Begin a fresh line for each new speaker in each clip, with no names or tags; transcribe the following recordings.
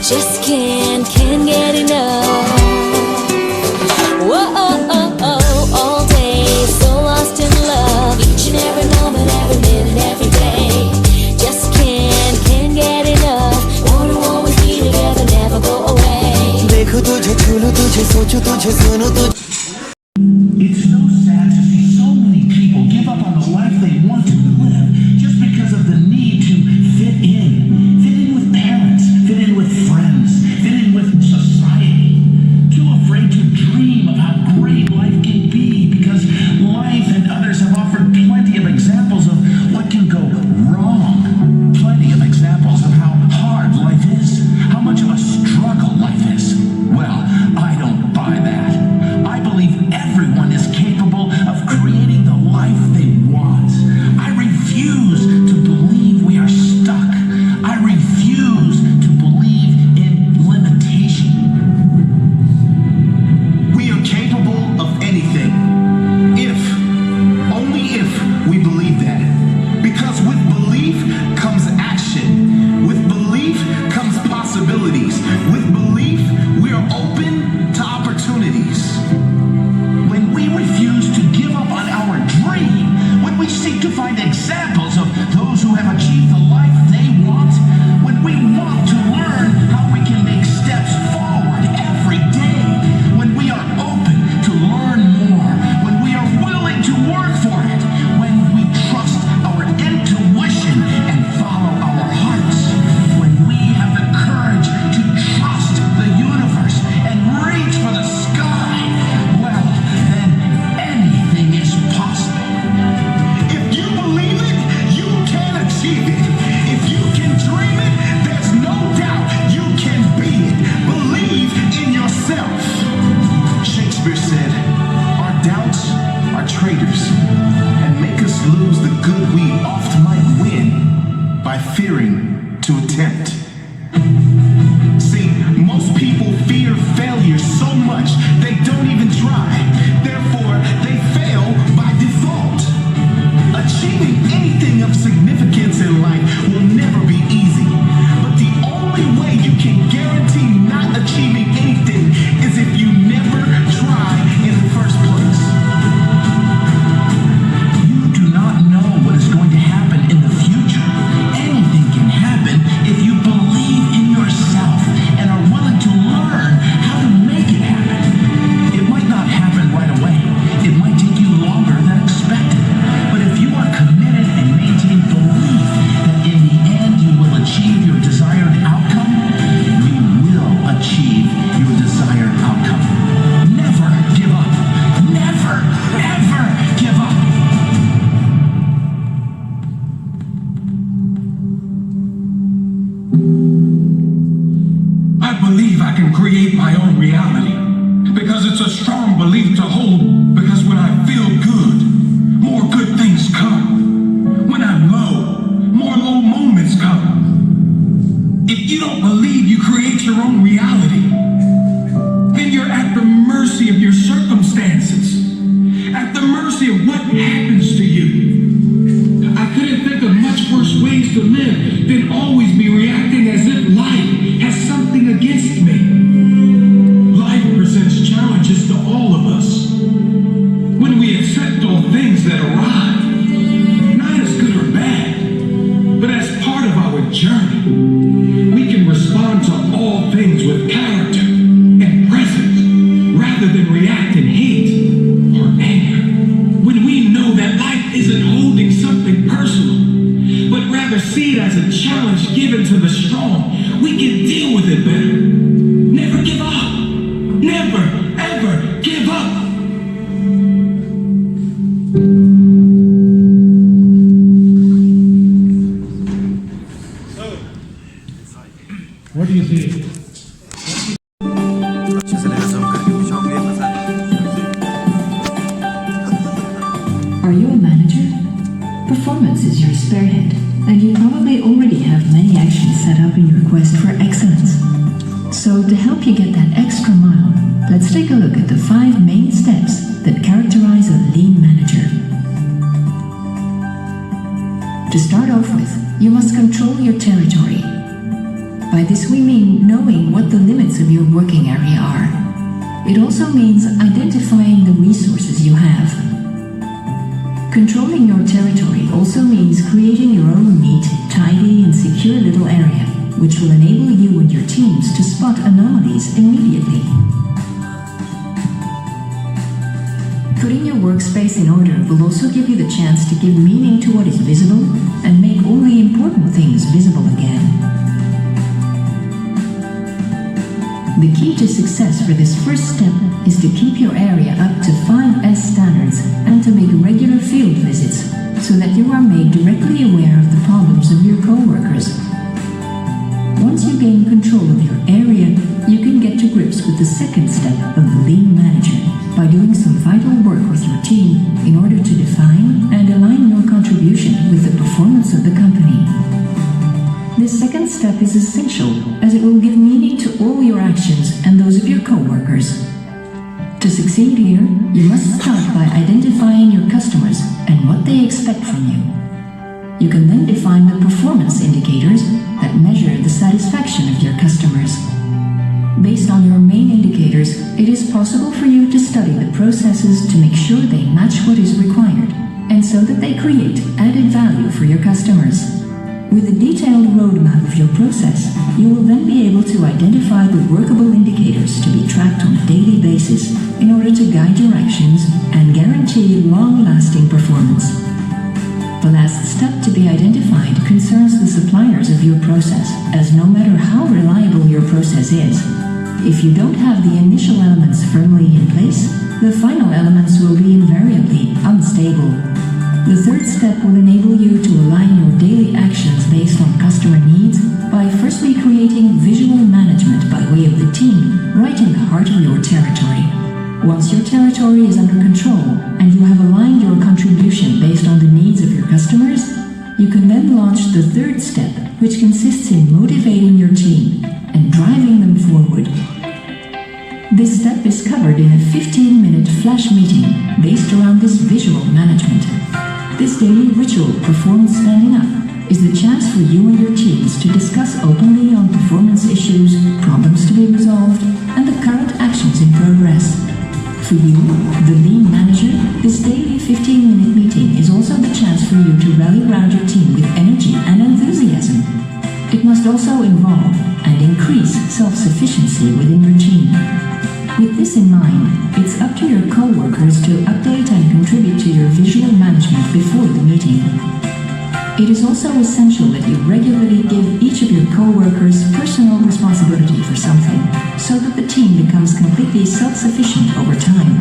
Just can't get enough. Whoa, all day, so lost in love. Each and every moment, every minute, every day. Just can't get enough. Wanna always be together, never go away. देखो तुझे, छूलूं तुझे, सोचूं तुझे, सुनूं तुझे.
It's so sad to see so many people give up on the life they want to live just because of the need to fit in. Fit in with parents, fit in with friends, fit in with society. Too afraid to dream of how great life can be because life and others have offered plenty of examples of what can go wrong. Plenty of examples of how hard life is, how much of a struggle life is. Well, I don't buy that. I believe everyone is capable of creating the life they want. I refuse to believe we are stuck. I refuse to believe in limitation. We are capable of anything. If, only if we believe that. Because with belief comes action. With belief comes possibilities. With belief, we are open to opportunities. When we refuse to give up on our dream, when we seek to find examples of those who have achieved the life they want, when we want to learn how we can make steps forward every day, when we are open to learn more, when we are willing to work for it, when we trust our intuition and follow our hearts, when we have the courage to trust the universe and reach for the sky, well, then anything is possible. If you believe it, you can achieve it. If you can dream it, there's no doubt you can be it. Believe in yourself. Shakespeare said, our doubts are traitors and make us lose the good we oft might win by fearing to attempt. See, most people fear failure so much they don't even try. Therefore, they fail by default. Achieving anything of significance in life will never be easy. But the only way you can guarantee not achieving anything is if you never try in the first place. You do not know what is going to happen in the future. Anything can happen if you believe in yourself and are willing to learn how to make it happen. It might not happen right away. It might take you longer than expected. But if you are committed and maintain belief that in the end you will achieve your desired outcome, you will achieve your desired outcome. Never give up. Never, ever give up. I believe I can create my own reality because it's a strong belief to hold. Because when I feel good, more good things come. When I'm low, more low moments come. If you don't believe you create your own reality, then you're at the mercy of your circumstances, at the mercy of what happens to you. I couldn't think of much worse ways to live than always be reacting as if life has something against me. Life presents challenges to all of us. When we accept all things that arrive, not as good or bad, but as part of our journey, we can respond to all things with character and presence rather than react in hate or anger. When we know that life isn't holding something personal, but rather see it as a challenge given to the strong, we can deal with it better. Never give up. Never, ever give up.
What do you think?
Are you a manager? Performance is your spearhead, and you probably already have many actions set up in your quest for excellence. So to help you get that extra mile, let's take a look at the 5 main steps that characterize a lean manager. To start off with, you must control your territory. By this we mean knowing what the limits of your working area are. It also means identifying the resources you have. Controlling your territory also means creating your own neat, tidy and secure little area, which will enable you and your teams to spot anomalies immediately. Putting your workspace in order will also give you the chance to give meaning to what is visible and make all the important things visible again. The key to success for this first step is to keep your area up to 5S standards and to make regular field visits so that you are made directly aware of the problems of your co-workers. Once you gain control of your area, you can get to grips with the second step of the Lean Manager by doing some vital work with your team in order to define and align your contribution with the performance of the company. This second step is essential as it will give meaning to all your actions and those of your co-workers. To succeed here, you must start by identifying your customers and what they expect from you. You can then define the performance indicators that measure the satisfaction of your customers. Based on your main indicators, it is possible for you to study the processes to make sure they match what is required, and so that they create added value for your customers. With a detailed roadmap of your process, you will then be able to identify the workable indicators to be tracked on a daily basis in order to guide your actions and guarantee long-lasting performance. The last step to be identified concerns the suppliers of your process, as no matter how reliable your process is, if you don't have the initial elements firmly in place, the final elements will be invariably unstable. The third step will enable you to align your daily actions based on customer needs by firstly creating visual management by way of the team right in the heart of your territory. Once your territory is under control and you have aligned your contribution based on the needs of your customers, you can then launch the third step, which consists in motivating your team and driving them forward. This step is covered in a 15-minute flash meeting based around this visual management. This daily ritual, Performance Standing Up, is the chance for you and your teams to discuss openly on performance issues, problems to be resolved, and the current actions in progress. For you, the Lean Manager, this daily 15-minute meeting is also the chance for you to rally around your team with energy and enthusiasm. It must also involve and increase self-sufficiency within your team. With this in mind, it's up to your co-workers to update and contribute to your visual management before the meeting. It is also essential that you regularly give each of your co-workers personal responsibility for something, so that the team becomes completely self-sufficient over time.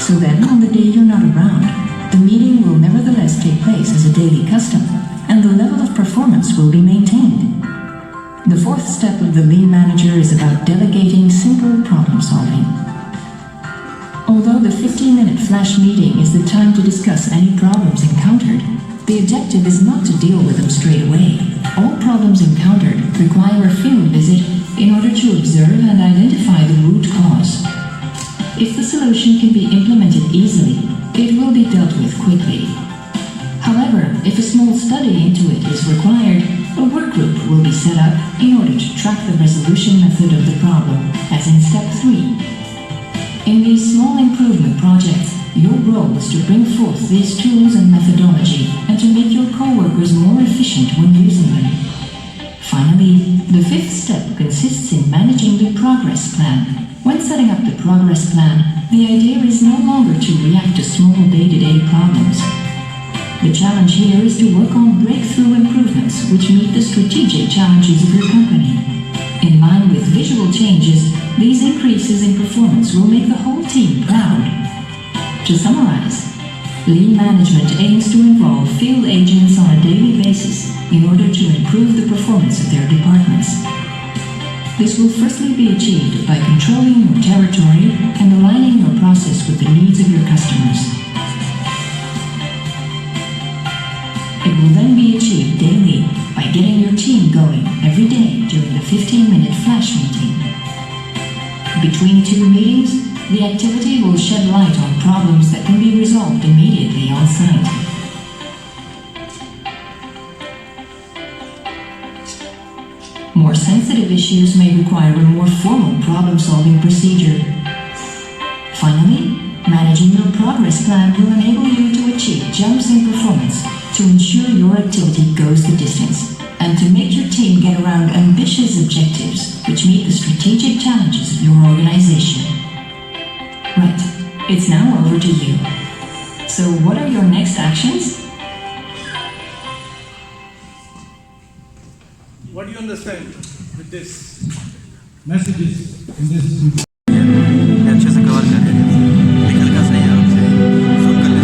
So then, on the day you're not around, the meeting will nevertheless take place as a daily custom, and the level of performance will be maintained. The fourth step of the Lean Manager is about delegating simple problem solving. Although the 15-minute flash meeting is the time to discuss any problems encountered, the objective is not to deal with them straight away. All problems encountered require a field visit in order to observe and identify the root cause. If the solution can be implemented easily, it will be dealt with quickly. However, if a small study into it is required, a work group will be set up in order to track the resolution method of the problem, as in step 3. In these small improvement projects, your role is to bring forth these tools and methodology and to make your co-workers more efficient when using them. Finally, the fifth step consists in managing the progress plan. When setting up the progress plan, the idea is no longer to react to small day-to-day problems. The challenge here is to work on breakthrough improvements which meet the strategic challenges of your company. In line with visual changes, these increases in performance will make the whole team proud. To summarize, Lean Management aims to involve field agents on a daily basis in order to improve the performance of their departments. This will firstly be achieved by controlling your territory and aligning your process with the needs of your customers. It will then be achieved daily by getting your team going every day during the 15-minute flash meeting. Between two meetings, the activity will shed light on problems that can be resolved immediately on site. More sensitive issues may require a more formal problem-solving procedure. Finally, managing your progress plan will enable you to achieve jumps in performance to ensure your activity goes the distance and to make your team get around ambitious objectives which meet the strategic challenges of your organization. Right, it's now over to you. So what are your next actions?
What do you understand with this?
Messages in this.
अच्छे से cover कर निकल का सही है आपसे सुन कर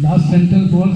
Last sentence was